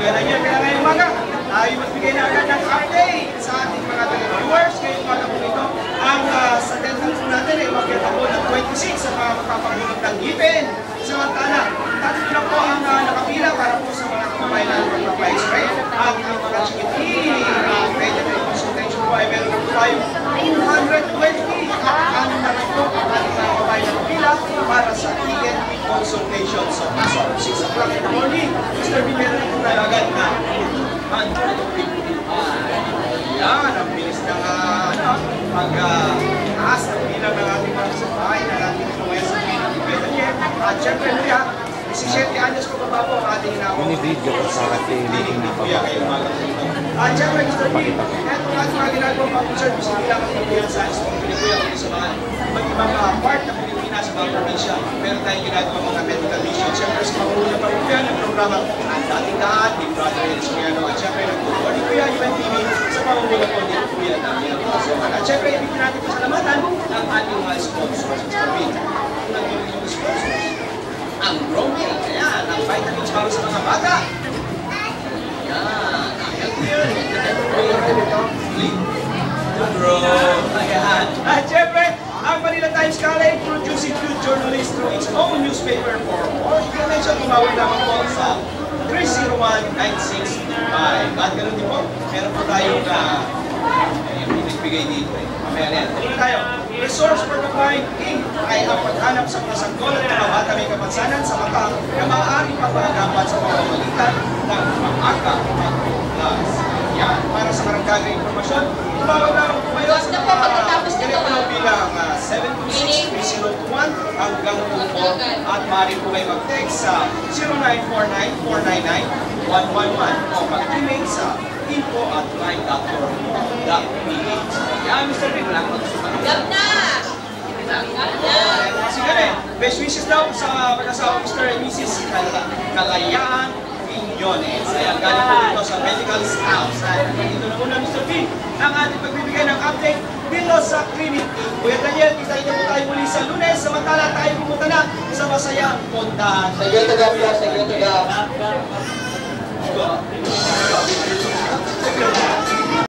Kaya nangyari kaya ngayong umaga, tayo magbigay na agad ng update sa ating mga viewers. Ngayong umaga po ito, ang sa dental po natin ay umakyat ako ng 26 sa mga makapagulog ng ngipin. Samantala, tatlo na po ang nakapila para po sa mga kababayan na magpapa-x-ray. At ang mga chikitin, pwede na yung consultation po ay meron na po tayong 220 at ano na rin po ang ating mga kababayan na nakapila para sa ticket consultation. So, as of 6 o'clock in the morning, Mr. B, meron na po tayo agad na 150. Yan, ang bilis ng pag-taas ng bilang ng ating mga kasabahay na natin kumaya sa pwede niya. At syempre, Kuya, 17 anyos ko pa po ang ating inawang. Ini-video ko sa ating hindi pa. Kuya, kayo umaga po ito. At syempre, Mr. B, eto nga mga ginagawa pa po, service na bilang ng Kuya sa Kuya sa mga ibang part ng Pilipinas sa mga probinsya. Meron tayong ginagawa mga medical mission. Syempre, sa panguna pa po yan ng programa ang dating daan, Big Brother, at syempre, nagtutuwa ni Kuya UNTV sa panguna po ni Kuya namin. At syempre, ibigin natin po salamatan ang ating mga sponsors. Mr. B, nagtutuwa yung sponsors. Ang Bromel, ayan, ang vitamins para sa mga bata. Ayan, ayan. At syempre, ang Manila Times College producing good journalists through its own newspaper for more information. Tumawag naman po sa 301-965. At ganoon din po, meron po tayong pinagbigay dito. Mamaya na yan. Tuloy tayo. Resource for the Blind Inc. ay ang paghanap sa mga sanggol at mga bata may kapansanan sa mata na maaaring pagpagapan sa pamamagitan ng pang-aka plus. Yan, para sa karagdagang informasyon, tumawag na po kayo sa telepono bilang 726-3021 hanggang 24 at maaari po kayo mag-text sa 0949-499-111 o mag-email sa info@blind.org.ph. Yan, Mr. Rick, wala akong gusto ka. Gab na! Sige rin, best wishes daw sa mag-asawa Mr. and Mrs. Kalayaan Quiñones. Ayan, galing po dito sa medical staff. Dito na muna, Mr. P, ang ating pagbibigay ng update dito sa clinic. Kuya Daniel, kita-kita po tayo muli sa Lunes. Samantala tayo pumunta na sa masayang puntahan. Sige, taga.